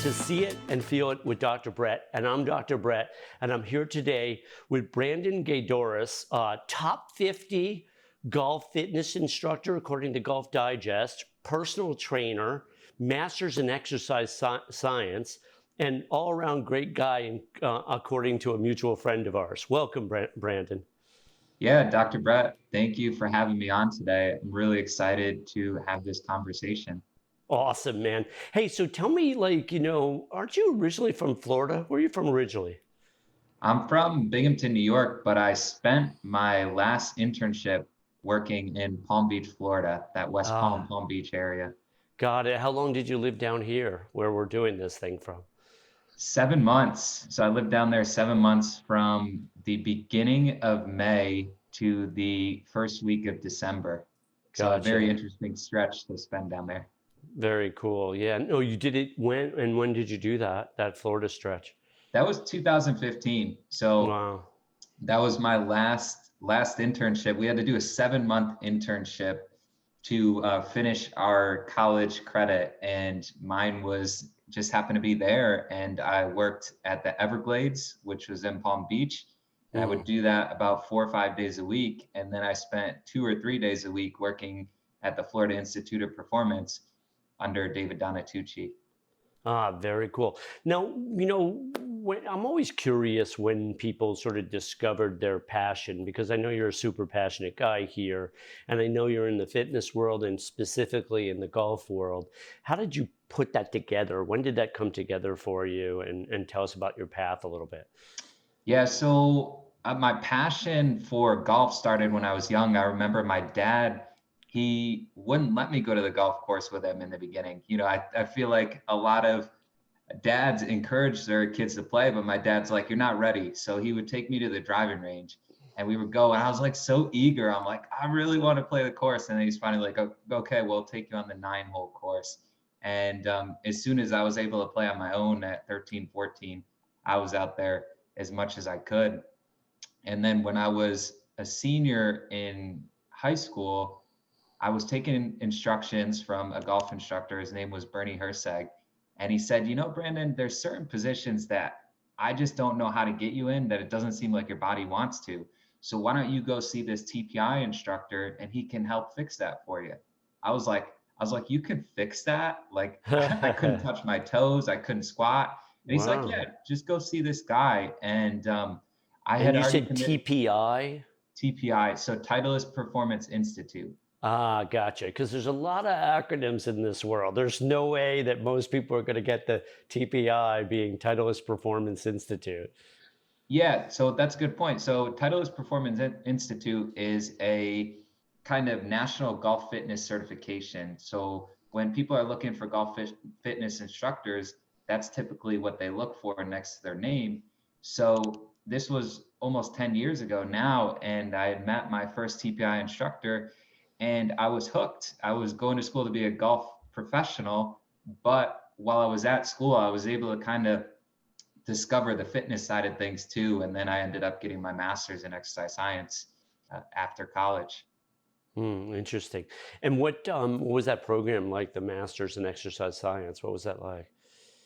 to See It and Feel It with Dr. Brett. And I'm Dr. Brett, and I'm here today with Brandon Gaydorus, top 50 golf fitness instructor, according to Golf Digest, personal trainer, master's in exercise science, and all-around great guy, according to a mutual friend of ours. Welcome, Brandon. Yeah, Dr. Brett, thank you for having me on today. I'm really excited to have this conversation. Awesome, man. Hey, so tell me, aren't you originally from Florida? Where are you from originally? I'm from Binghamton, New York, but I spent my last internship working in Palm Beach, Florida, that West Palm, Ah, Palm Beach area. got it. How long did you live down here where we're doing this thing from? 7 months. So I lived down there 7 months from the beginning of May to the first week of December. So a very Gotcha. interesting stretch to spend down there. Very cool. Yeah. No, you did it when did you do that Florida stretch? That was 2015. So Wow. that was my last internship. We had to do a 7 month internship to finish our college credit, and mine was just happened to be there. And I worked at the Everglades, which was in Palm Beach. And I would Mm. do that about 4 or 5 days a week, and then I spent 2 or 3 days a week working at the Florida Institute of Performance under David Donatucci. Ah, very cool. Now, I'm always curious when people sort of discovered their passion, because I know you're a super passionate guy here, and I know you're in the fitness world and specifically in the golf world. How did you put that together? When did that come together for you? And tell us about your path a little bit. Yeah, so my passion for golf started when I was young. I remember my dad, he wouldn't let me go to the golf course with him in the beginning. I feel like a lot of dads encourage their kids to play, but my dad's like, you're not ready. So he would take me to the driving range and we would go. And I was like so eager. I'm like, I really want to play the course. And then he's finally like, okay, we'll take you on the 9 hole course. And as soon as I was able to play on my own at 13, 14, I was out there as much as I could. And then when I was a senior in high school, I was taking instructions from a golf instructor. His name was Bernie Herseg. And he said, Brandon, there's certain positions that I just don't know how to get you in, that it doesn't seem like your body wants to. So why don't you go see this TPI instructor and he can help fix that for you? I was like, you can fix that? Like I couldn't touch my toes, I couldn't squat. And he's like, yeah, Wow. just go see this guy. And I And had you already said committed TPI? TPI, so Titleist Performance Institute. Ah, gotcha. Because there's a lot of acronyms in this world. There's no way that most people are going to get the TPI, being Titleist Performance Institute. Yeah, so that's a good point. So Titleist Performance Institute is a kind of national golf fitness certification. So when people are looking for fitness instructors, that's typically what they look for next to their name. So this was almost 10 years ago now, and I had met my first TPI instructor and I was hooked. I was going to school to be a golf professional, but while I was at school, I was able to kind of discover the fitness side of things too. And then I ended up getting my master's in exercise science after college. Hmm, interesting. And what was that program like, the Masters in Exercise Science? What was that like?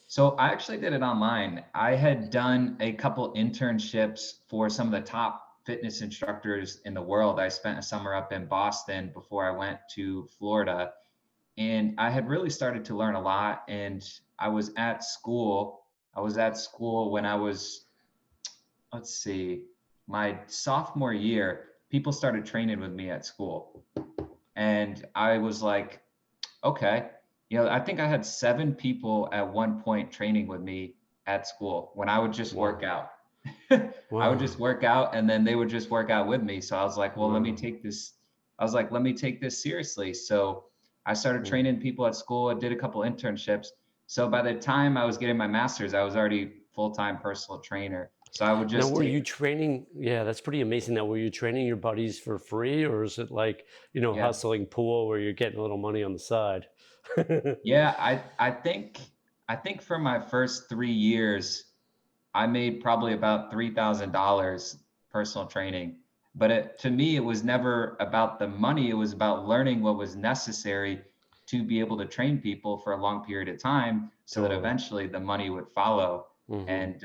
So I actually did it online. I had done a couple internships for some of the top fitness instructors in the world. I spent a summer up in Boston before I went to Florida. And I had really started to learn a lot. And I was at school. I was at school when I was, let's see, my sophomore year. People started training with me at school. And I was like, okay, I think I had 7 people at one point training with me at school when I would just work Wow. out. I would just Wow. work out and then they would just work out with me. So I was like, well, let me Wow. take this. I was like, let me take this seriously. So I started Mm. training people at school. I did a couple internships. So by the time I was getting my master's, I was already full-time personal trainer. So I would Now, just were take, you training? Yeah, that's pretty amazing. Now, were you training your buddies for free, or is it like, yeah, hustling pool where you're getting a little money on the side? yeah. I think for my first 3 years, I made probably about $3,000 personal training. But to me, it was never about the money. It was about learning what was necessary to be able to train people for a long period of time so that Totally. eventually the money would follow. Hmm. And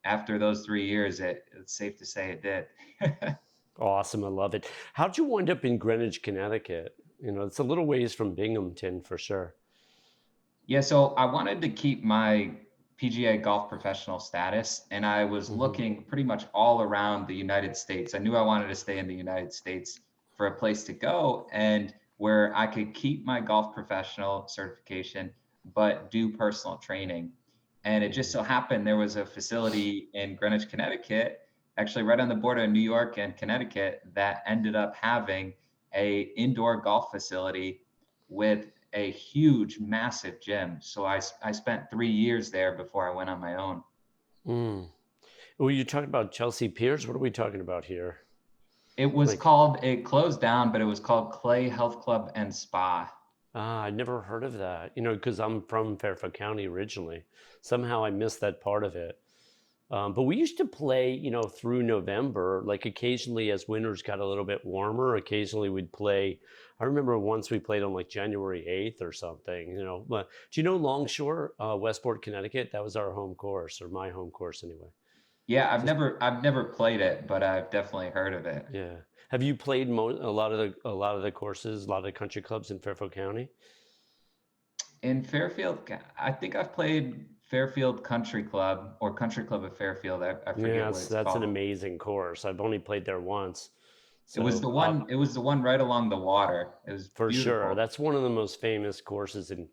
after those 3 years, it's safe to say it did. Awesome. I love it. How'd you wind up in Greenwich, Connecticut? It's a little ways from Binghamton for sure. Yeah, so I wanted to keep my PGA golf professional status, and I was Hmm. looking pretty much all around the United States. I knew I wanted to stay in the United States for a place to go and where I could keep my golf professional certification, but do personal training. And it just Hmm. so happened there was a facility in Greenwich, Connecticut, actually right on the border of New York and Connecticut, that ended up having a indoor golf facility with a huge, massive gym. So I spent 3 years there before I went on my own. Mm. Well, you talking about Chelsea Piers? What are we talking about here? Like, It closed down, but it was called Clay Health Club and Spa. I never heard of that, because I'm from Fairfield County originally. Somehow I missed that part of it. But we used to play, through November, like occasionally as winters got a little bit warmer, occasionally we'd play. I remember once we played on like January 8th or something, But do you know Longshore, Westport, Connecticut? That was our home course, or my home course anyway. Yeah, Just, I've never played it, but I've definitely heard of it. yeah. Have you played a lot of the courses, a lot of the country clubs in Fairfield County? In Fairfield, I think I've played Fairfield Country Club or Country Club of Fairfield. I forget what Yes, it's that's an called. amazing course. I've only played there once. It was the one right along the water. It was For sure. beautiful. That's one of the most famous courses in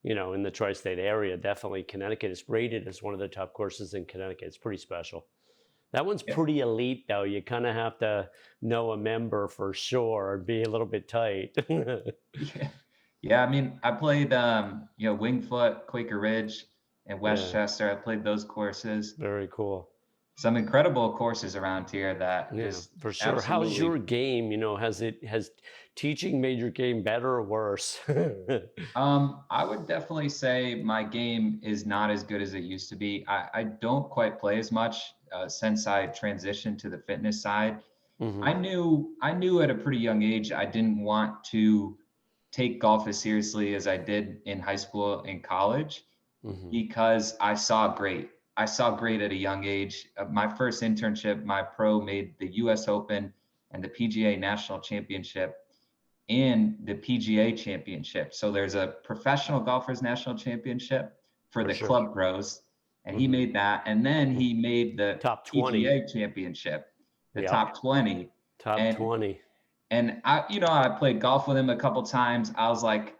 the tri-state area. Definitely Connecticut is rated as one of the top courses in Connecticut. It's pretty special. That one's Yeah. pretty elite though. You kind of have to know a member for sure and be a little bit tight. Yeah. Yeah, I mean, I played Wingfoot, Quaker Ridge, and Yeah, Westchester. I played those courses. very cool. Some incredible courses around here that Yeah, just for sure. How's your absolutely. game? Has teaching made your game better or worse? I would definitely say my game is not as good as it used to be. I don't quite play as much since I transitioned to the fitness side. Hmm. I knew at a pretty young age I didn't want to take golf as seriously as I did in high school and college Hmm. because I saw great. I saw great at a young age. My first internship, my pro made the US Open and the PGA National Championship and the PGA Championship. So there's a professional golfers national championship for For the sure. club pros, and he Hmm. made that. And then he made the Top 20. PGA Championship, the Yep. top 20. Top And 20. I played golf with him a couple times. I was like,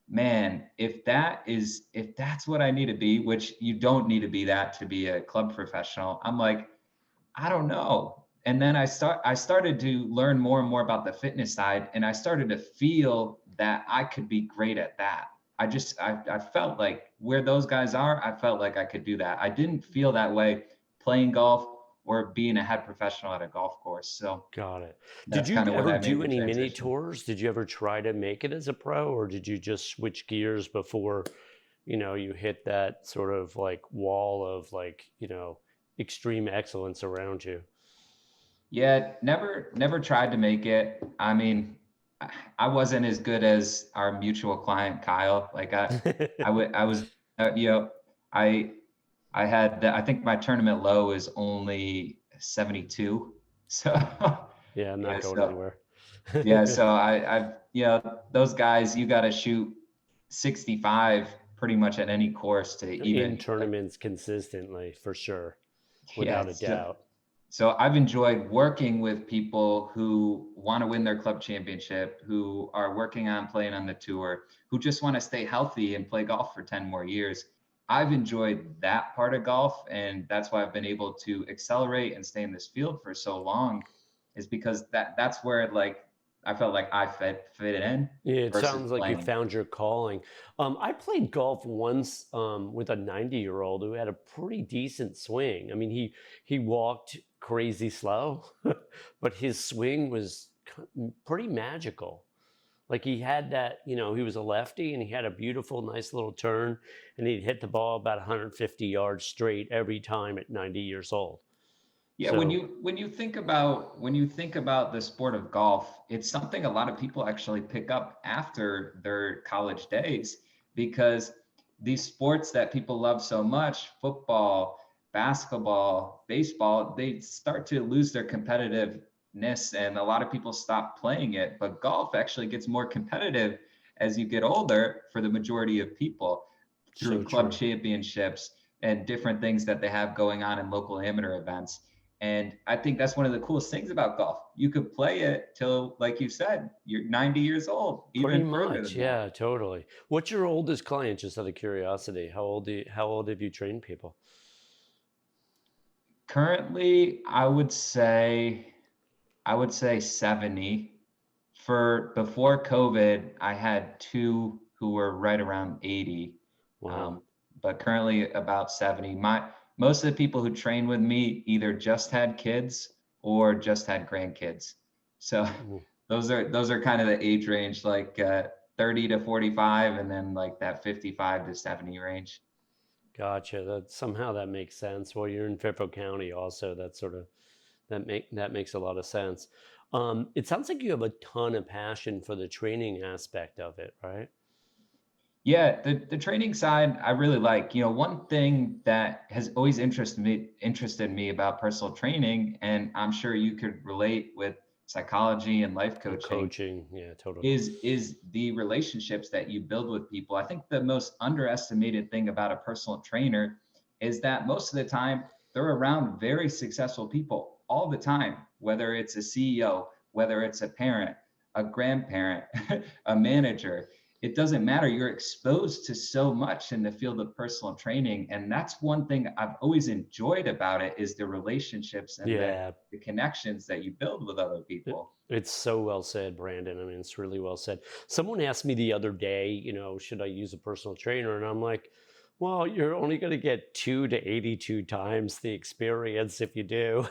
man, if that's what I need to be, which you don't need to be that to be a club professional. I'm like, I don't know. And then I started to learn more and more about the fitness side, and I started to feel that I could be great at that. I felt like where those guys are, I felt like I could do that. I didn't feel that way playing golf or being a head professional at a golf course. So Got it. Did that's you kind of when ever I made do the any mini transition. tours? Did you ever try to make it as a pro, or did you just switch gears before, you hit that sort of like wall of like, extreme excellence around you? Yeah, never tried to make it. I mean, I wasn't as good as our mutual client Kyle. Like I was, you know, I I think my tournament low is only 72. So Yeah, I'm yeah, not going so anywhere. yeah, so those guys you got to shoot 65 pretty much at any course to In even like tournaments consistently, for sure, yeah. without a doubt. So I've enjoyed working with people who want to win their club championship, who are working on playing on the tour, who just want to stay healthy and play golf for 10 more years. I've enjoyed that part of golf, and that's why I've been able to accelerate and stay in this field for so long, is because that's where like I felt like I fit in Yeah, it versus sounds like you playing. found your calling. I played golf once with a 90-year-old who had a pretty decent swing. I mean, he walked crazy slow, but his swing was pretty magical. Like he had that, he was a lefty and he had a beautiful, nice little turn, and he'd hit the ball about 150 yards straight every time at 90 years old. Yeah, So when you think about the sport of golf, it's something a lot of people actually pick up after their college days because these sports that people love so much, football, basketball, baseball, they start to lose their competitiveness and a lot of people stop playing it. But golf actually gets more competitive as you get older for the majority of people through so club true. championships and different things that they have going on in local amateur events. And I think that's one of the coolest things about golf. You could play it till, like you said, you're 90 years old, Pretty even further much, than that. yeah, totally. What's your oldest client, just out of curiosity? How old have you trained people? Currently, I would say 70. For before COVID, I had two who were right around 80. Wow. Um, but currently about 70. Most of the people who train with me either just had kids or just had grandkids. So Mm, those are kind of the age range, like 30 to 45, and then like that 55 to 70 range. gotcha. That somehow that makes sense. Well, you're in Fairfield County also. That sort of that makes a lot of sense. It sounds like you have a ton of passion for the training aspect of it, right? Yeah, the training side I really like. You know, one thing that has always interested me about personal training, and I'm sure you could relate with psychology and life And coaching, coaching, yeah, totally. is the relationships that you build with people. I think the most underestimated thing about a personal trainer is that most of the time they're around very successful people all the time, whether it's a CEO, whether it's a parent, a grandparent, a manager. It doesn't matter. You're exposed to so much in the field of personal training. And that's one thing I've always enjoyed about it is the relationships and Yeah, the connections that you build with other people. it's so well said, Brandon. I mean, it's really well said. Someone asked me the other day, should I use a personal trainer? And I'm like, well, you're only going to get 2 to 82 times the experience if you do.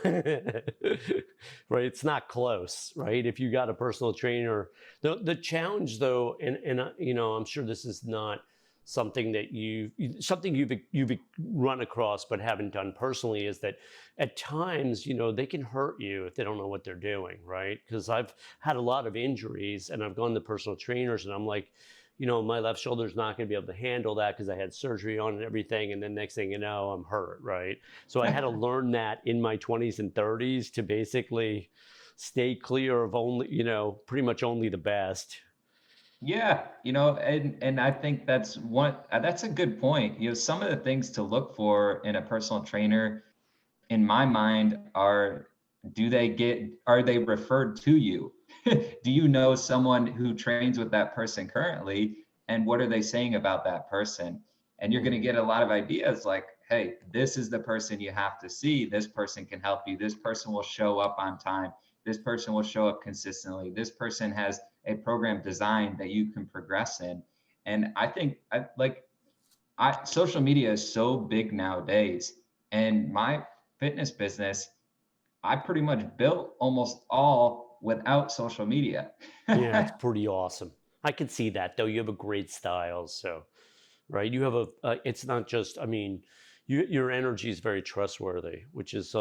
Right? It's not close, right? If you got a personal trainer, the challenge though, and I'm sure this is not something that you've run across but haven't done personally, is that at times, they can hurt you if they don't know what they're doing, right? Because I've had a lot of injuries and I've gone to personal trainers and I'm like, my left shoulder's not going to be able to handle that because I had surgery on it and everything. And then next thing you know, I'm hurt, right? So I had to learn that in my 20s and 30s to basically stay clear of only, pretty much only the best. Yeah, and I think that's a good point. You know, some of the things to look for in a personal trainer, in my mind, are they referred to you? Do you know someone who trains with that person currently, and what are they saying about that person? And you're going to Mhm. get a lot of ideas like, hey, this is the person you have to see. This person can help you. This person will show up on time. This person will show up consistently. This person has a program designed that you can progress in. And I think social media is so big nowadays. And my fitness business, I pretty much built almost all without social media. Yeah, it's pretty awesome. I can see that though. You have a great style, so right. You have it's not just. I mean, your energy is very trustworthy, which is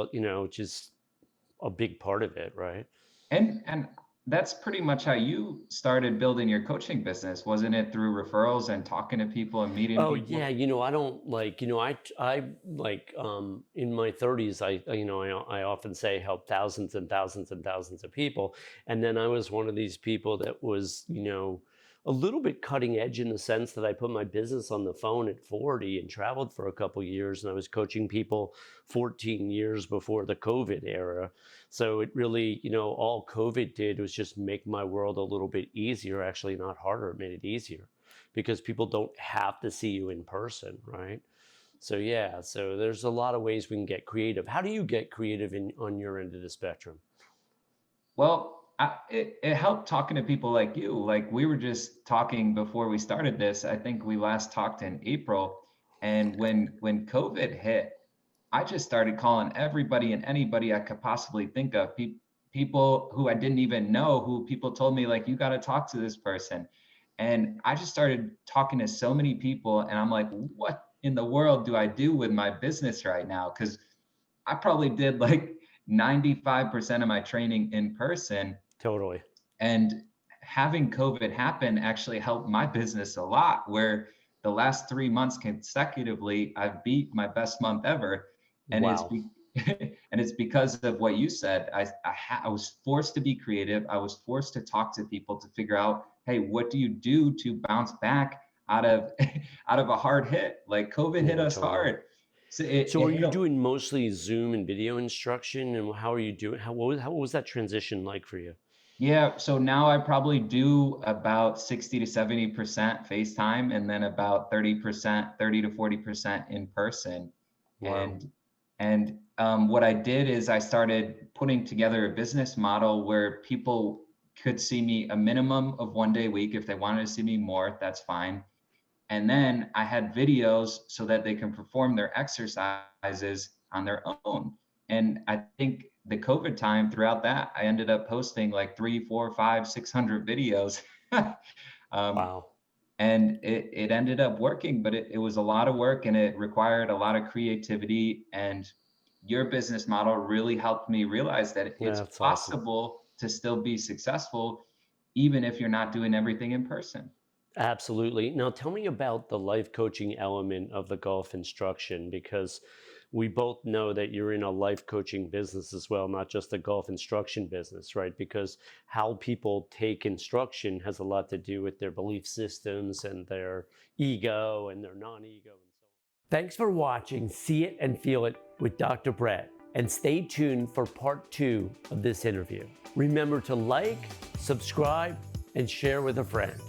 a big part of it, right? And that's pretty much how you started building your coaching business, wasn't it? Through referrals and talking to people and meeting Oh yeah, people? I don't like, I like in my 30s I often say help thousands and thousands and thousands of people. And then I was one of these people that was, a little bit cutting edge in the sense that I put my business on the phone at 40 and traveled for a couple years and I was coaching people 14 years before the COVID era. So it really, all COVID did was just make my world a little bit easier, actually not harder, it made it easier because people don't have to see you in person, right? So yeah, so there's a lot of ways we can get creative. How do you get creative on your end of the spectrum? Well, it helped talking to people like you. Like we were just talking before we started this. I think we last talked in April, and when COVID hit, I just started calling everybody and anybody I could possibly think of. People who I didn't even know, who people told me like you got to talk to this person, and I just started talking to so many people, and I'm like, what in the world do I do with my business right now? Because I probably did like 95% of my training in person. Totally. And having COVID happen actually helped my business a lot, where the last 3 months consecutively, I've beat my best month ever. And Wow. and it's because of what you said. I was forced to be creative. I was forced to talk to people to figure out, hey, what do you do to bounce back out of out of a hard hit? Like COVID hit Yeah, us totally. hard. So So are it hit you a, doing mostly Zoom and video instruction, and how are you doing? How was that transition like for you? Yeah, so now I probably do about 60 to 70% FaceTime, and then about 30%, 30 to 40% in person. Wow. And what I did is I started putting together a business model where people could see me a minimum of 1 day a week. If they wanted to see me more, that's fine. And then I had videos so that they can perform their exercises on their own. And I think the COVID time, throughout that, I ended up posting like 3, 4, 5, 600 videos. um, Wow. and it ended up working, but it was a lot of work, and it required a lot of creativity. And your business model really helped me realize that Yeah, it's that's awesome. possible to still be successful, even if you're not doing everything in person. Absolutely. Now, tell me about the life coaching element of the golf instruction, because we both know that you're in a life coaching business as well, not just a golf instruction business, right? Because how people take instruction has a lot to do with their belief systems and their ego and their non ego and so on. Thanks for watching See It and Feel It with Dr. Brett, and stay tuned for part 2 of this interview. Remember to like, subscribe, and share with a friend.